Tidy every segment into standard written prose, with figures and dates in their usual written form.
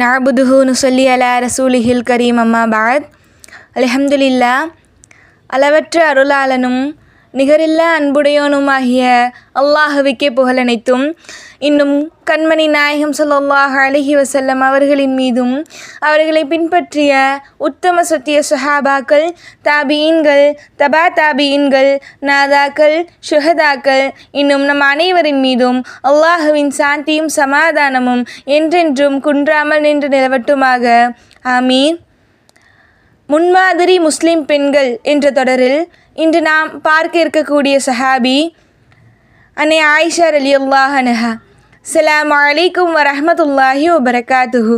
நஅபுதுஹு நுஸல்லி அலா ரசூலிஹில் கரீம் அம்மா பாத். அல்ஹம்துலில்லா. அளவற்ற அருளாளனும் நிகரில்லா அன்புடையோனுமாகிய அல்லாஹுவுக்கே புகழனைத்தும், இன்னும் கண்மணி நாயகம் ஸல்லல்லாஹு அலைஹி வஸல்லம் அவர்களின் மீதும் அவர்களை பின்பற்றிய உத்தம சத்திய சஹாபாக்கள், தாபியீன்கள், தபா தாபியீன்கள், நாதாக்கள், ஷுஹதாக்கள், இன்னும் நம் அனைவரின் மீதும் அல்லாஹுவின் சாந்தியும் சமாதானமும் என்றென்றும் குன்றாமல் நின்று நிலவட்டுமாக. ஆமீன். முன்மாதிரி முஸ்லிம் பெண்கள் என்ற தொடரில் இன்று நாம் பார்க்க இருக்கக்கூடிய சஹாபி அன்னை ஆயிஷா ரலியல்லாஹு அன்ஹா. அஸ்ஸலாமு அலைக்கும் வரஹ்மத்துல்லாஹி வபரகாத்துஹு.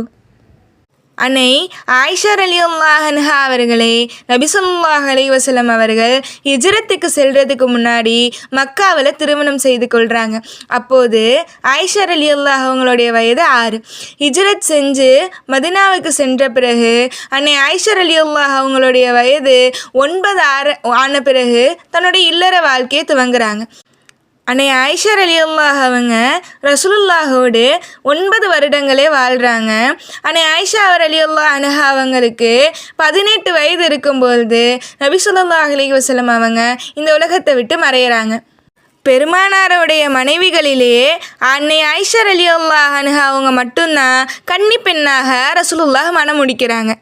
அன்னை ஆயிஷா ரலியல்லாஹு அன்ஹா அவர்களை நபி ஸல்லல்லாஹு அலைஹி வஸல்லம் அவர்கள் ஹிஜ்ரத்துக்கு செல்றதுக்கு முன்னாடி மக்காவில் திருமணம் செய்து கொள்கிறாங்க. அப்போது ஆயிஷா ரலியல்லாஹு அவங்களுடைய வயது 6. ஹிஜ்ரத் செஞ்சு மதினாவுக்கு சென்ற பிறகு அன்னை ஆயிஷா ரலியல்லாஹு அவங்களுடைய வயது 9 ஆன பிறகு தன்னுடைய இல்லற வாழ்க்கையை துவங்குறாங்க. அன்னை ஆயிஷா ரலியல்லாஹு அவங்க ரசூலுல்லாஹோடு 9 வருடங்களே வாழ்கிறாங்க. அன்னை ஆயிஷா ரலியல்லாஹு அன்ஹா அவங்களுக்கு 18 வயது இருக்கும்பொழுது நபி ஸல்லல்லாஹு அலைஹி வஸல்லம் அவங்க இந்த உலகத்தை விட்டு மறையிறாங்க. பெருமானாருடைய மனைவிகளிலேயே அன்னை ஆயிஷா ரலியல்லாஹு அன்ஹா அவங்க மட்டும்தான் கன்னி பெண்ணாக ரசூலுல்லாஹ் மணம் முடிக்கிறாங்க.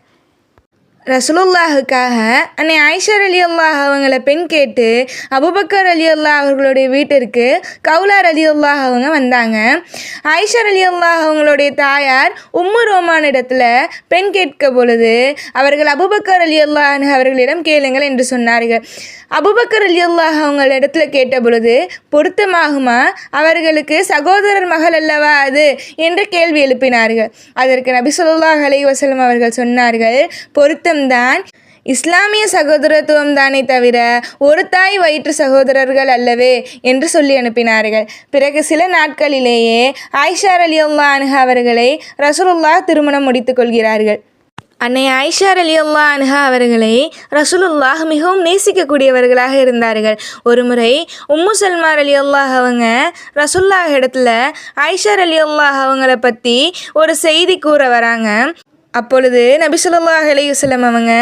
ரசூலுல்லாஹுக்காக அன்னை ஆயிஷா ரலியல்லாஹு அவங்கள பெண் கேட்டு அபூபக்கர் ரலியல்லாஹு அவர்களுடைய வீட்டிற்கு கௌலா ரலியல்லாஹு அவங்க வந்தாங்க. ஆயிஷா ரலியல்லாஹு அவங்களுடைய தாயார் உம்மு ரோமானிடத்தில் பெண் கேட்க பொழுது அவர்கள் அபூபக்கர் ரலியல்லாஹு அவர்களிடம் கேளுங்கள் என்று சொன்னார்கள். அபூபக்கர் ரலியல்லாஹு அவங்கள இடத்துல கேட்ட பொழுது பொருத்தமாகுமா, அவர்களுக்கு சகோதரர் மகள் அல்லவா அது என்ற கேள்வி எழுப்பினார்கள். அதற்கு நபி ஸல்லல்லாஹு அலைஹி வஸல்லம் அவர்கள் சொன்னார்கள், பொருத்தம்தான், இஸ்லாமிய சகோதரத்துவம் தானே தவிர ஒரு தாய் வயிற்று சகோதரர்கள் அல்லவே என்று சொல்லி அனுப்பினார்கள். பிறகு சில நாட்களிலேயே ஆயிஷா ரலியல்லாஹு அன்ஹா அவர்களை ரசூலுல்லாஹ் திருமணம் முடித்துக் கொள்கிறார்கள். அன்னை ஆயிஷா ரலியல்லாஹு அன்ஹா அவர்களை ரசூலுல்லாஹ் மிகவும் நேசிக்கக்கூடியவர்களாக இருந்தார்கள். ஒரு முறை உம்மு சல்மா ரலியல்லாஹு அவங்க ரசூலுல்லாஹ் இடத்துல ஆயிஷா ரலியல்லாஹு அவங்கள பற்றி ஒரு செய்தி கூற வராங்க. அப்பொழுது நபி ஸல்லல்லாஹு அலைஹி வஸல்லம் அவங்க,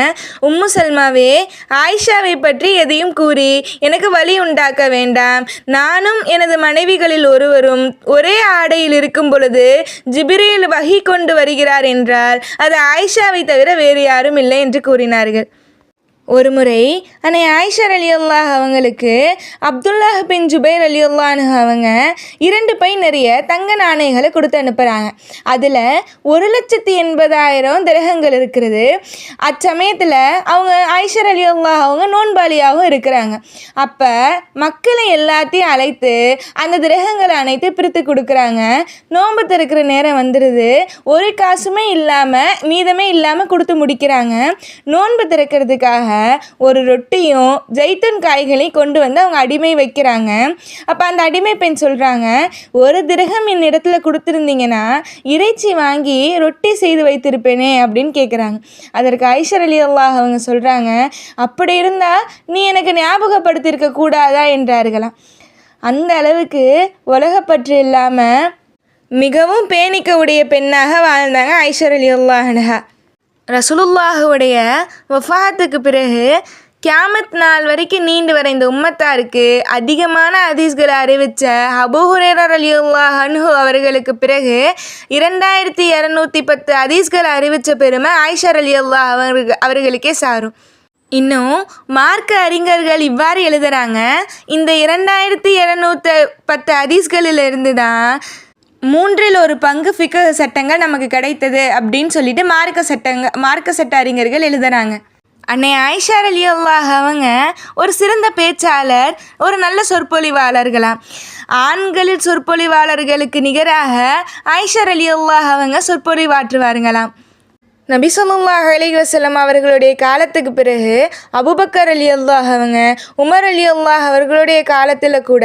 உம்மு சல்மாவே, ஆயிஷாவை பற்றி எதையும் கூறி எனக்கு வலி உண்டாக்க வேண்டாம். நானும் எனது மனைவிகளில் ஒருவரும் ஒரே ஆடையில் இருக்கும் பொழுது ஜிப்ரீல் வஹி கொண்டு வருகிறார் என்றால் அது ஆயிஷாவை தவிர வேறு யாரும் இல்லை என்று கூறினார்கள். ஒரு முறை அன்னை ஆயிஷா ரலியல்லாஹு அவங்களுக்கு அப்துல்லாஹ் பின் ஜுபைர் ரலியல்லாஹு அன்ஹு அவங்க 2 பை நிறைய தங்க நாணயங்களை கொடுத்து அனுப்புகிறாங்க. அதில் 1,80,000 திரகங்கள் இருக்கிறது. அச்சமயத்தில் அவங்க ஆயிஷா ரலியல்லாஹு அவங்க நோன்பாளியாகவும் இருக்கிறாங்க. அப்போ மக்களை எல்லாத்தையும் அழைத்து அந்த திரகங்களை அனைத்து பிரித்து கொடுக்குறாங்க. நோன்பு திறக்கிற நேரம் வந்துடுது. ஒரு காசுமே இல்லாமல் மீதமே இல்லாமல் கொடுத்து முடிக்கிறாங்க. நோன்பு திறக்கிறதுக்காக ஒரு ரொட்டியும் ஜெய்தூன் காய்களை கொண்டு வந்து அவங்க அடிமை வைக்கிறாங்க. அப்போ அந்த அடிமை பெண் சொல்கிறாங்க, ஒரு திரகம் என் இடத்துல கொடுத்துருந்தீங்கன்னா இறைச்சி வாங்கி ரொட்டி செய்து வைத்திருப்பேனே அப்படின்னு கேட்குறாங்க. அதற்கு ஆயிஷா ரலியல்லாஹு அவங்க சொல்கிறாங்க, அப்படி இருந்தால் நீ எனக்கு ஞாபகப்படுத்தியிருக்க கூடாதா என்றார்களாம். அந்த அளவுக்கு உலகப்பற்று இல்லாமல் மிகவும் பேணிக்க உடைய பெண்ணாக வாழ்ந்தாங்க ஆயிஷா ரலியல்லாஹு அன்ஹா. ரசூலுல்லாஹுடைய வஃபாத்துக்கு பிறகு கியாமத் நாள் வரைக்கும் நீண்டு வர இந்த உம்மத்தாருக்கு அதிகமான ஹதீஸ்களை அறிவித்த அபூ ஹுரைரா ரலியல்லாஹு அன்ஹு அவர்களுக்கு பிறகு 2210 ஹதீஸ்களை அறிவித்த பெருமை ஆயிஷா ரலியல்லாஹு அவர்களுக்கே சாரும். இன்னும் மார்க்க அறிஞர்கள் இவ்வாறு எழுதுகிறாங்க, இந்த 2210 ஹதீஸ்களிலிருந்து தான் 1/3 பங்கு ஃபிக்ஹ் சட்டங்கள் நமக்கு கிடைத்தது அப்படின்னு சொல்லிட்டு மார்க்க சட்ட அறிஞர்கள் எழுதுகிறாங்க. அன்னை ஆயிஷா ரலியல்லாஹு அவங்க ஒரு சிறந்த பேச்சாளர், ஒரு நல்ல சொற்பொழிவாளர்களாம். ஆண்களில் சொற்பொழிவாளர்களுக்கு நிகராக ஆயிஷா ரலியல்லாஹு அவங்க சொற்பொழிவாற்றுவார்களாம். நபி ஸல்லல்லாஹு அலைஹி வஸல்லம் அவர்களுடைய காலத்துக்கு பிறகு அபூபக்கர் ரலியல்லாஹு அவங்க, உமர் ரலியல்லாஹு அவர்களுடைய காலத்தில் கூட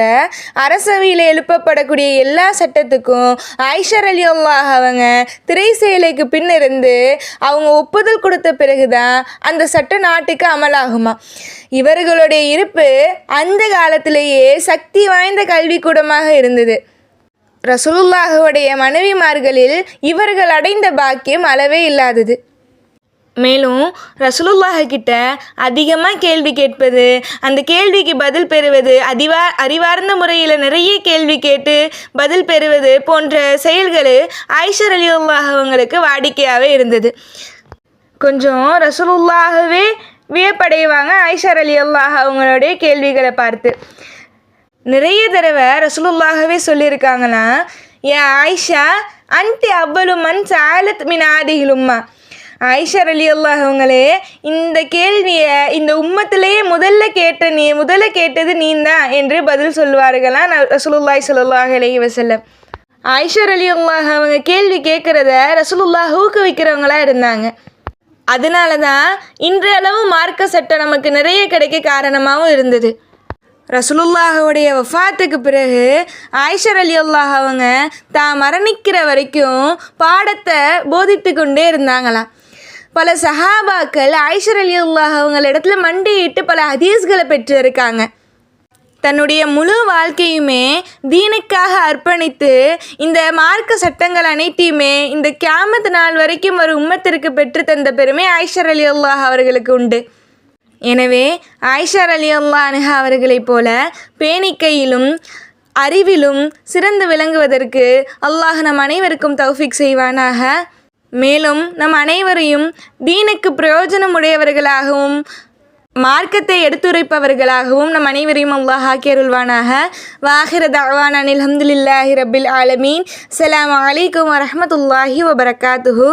அரசவையில் எழுப்பப்படக்கூடிய எல்லா சட்டத்துக்கும் ஆயிஷா ரலியல்லாஹு அவங்க திரை செயலைக்கு பின்னிருந்து அவங்க ஒப்புதல் கொடுத்த பிறகுதான் அந்த சட்ட நாட்டுக்கு அமலாகுமா. இவர்களுடைய இருப்பு அந்த காலத்திலேயே சக்தி வாய்ந்த கல்விக்கூடமாக இருந்தது. ரசூலுல்லாஹுடைய மனைவிமார்களில் இவர்கள் அடைந்த பாக்கியம் அளவே இல்லாதது. மேலும் ரசூலுல்லாஹ் கிட்ட அதிகமாக கேள்வி கேட்பது, அந்த கேள்விக்கு பதில் பெறுவது, அறிவார்ந்த முறையில் நிறைய கேள்வி கேட்டு பதில் பெறுவது போன்ற செயல்கள் ஆயிஷா ரலியல்லாஹு அவங்களுக்கு வாடிக்கையாகவே இருந்தது. கொஞ்சம் ரசூலுல்லாஹவே வியப்படைவாங்க ஆயிஷா ரலியல்லாஹு அவங்களுடைய கேள்விகளை பார்த்து. நிறைய தடவை ரசூலுல்லாஹவே சொல்லியிருக்காங்கன்னா, ஏ ஆயிஷா அன்டி அவ்வளு மன் சாலத் மின் ஆதிஹிலும்மா, ஆயிஷா ரலியல்லாஹு அவங்களே இந்த கேள்வியை இந்த உம்மத்திலேயே முதல்ல கேட்டது நீந்தான் என்று பதில் சொல்வார்களாம் ரசூலுல்லாஹி ஸல்லல்லாஹு அலைஹி வஸல்லம். ஆயிஷா ரலியல்லாஹு அவங்க கேள்வி கேட்குறத ரசூலுல்லாஹ் ஊக்குவிக்கிறவங்களா இருந்தாங்க. அதனால தான் இன்றளவு மார்க்க சட்டம் நமக்கு நிறைய கிடைக்க காரணமாகவும் இருந்தது. ரசூலுல்லாஹுடைய வஃபாத்துக்கு பிறகு ஆயிஷா ரலியல்லாஹு அவங்க தான் மரணிக்கிற வரைக்கும் பாடத்தை போதித்து கொண்டே இருந்தாங்களாம். பல சஹாபாக்கள் ஆயிஷா ரலியல்லாஹு அவங்களிடத்துல மண்டியிட்டு பல ஹதீஸ்களை பெற்றிருக்காங்க. தன்னுடைய முழு வாழ்க்கையுமே தீனுக்காக அர்ப்பணித்து இந்த மார்க்க சட்டங்கள் அனைத்தையுமே இந்த கியாமத் நாள் வரைக்கும் ஒரு உம்மத்திற்கு பெற்று தந்த பெருமை ஆயிஷா ரலியல்லாஹு அவர்களுக்கு உண்டு. எனவே ஆயிஷா ரலியல்லாஹு அன்ஹா அவர்களைப் போல பேணிக்கையிலும் அறிவிலும் சிறந்து விளங்குவதற்கு அல்லாஹ் நம் அனைவருக்கும் தௌஃபீக் செய்வானாக. மேலும் நம் அனைவரையும் தீனுக்கு பிரயோஜனம் உடையவர்களாகவும் மார்க்கத்தை எடுத்துரைப்பவர்களாகவும் நம் அனைவரையும் அல்லாஹ் ஆக்கி அருள்வானாக. வாஹிர தஅவானா அல்ஹம்துலில்லாஹி ரப்பில் ஆலமீன். அஸ்ஸலாமு அலைக்கும் வரஹ்மத்துல்லாஹி வபரகாத்துஹு.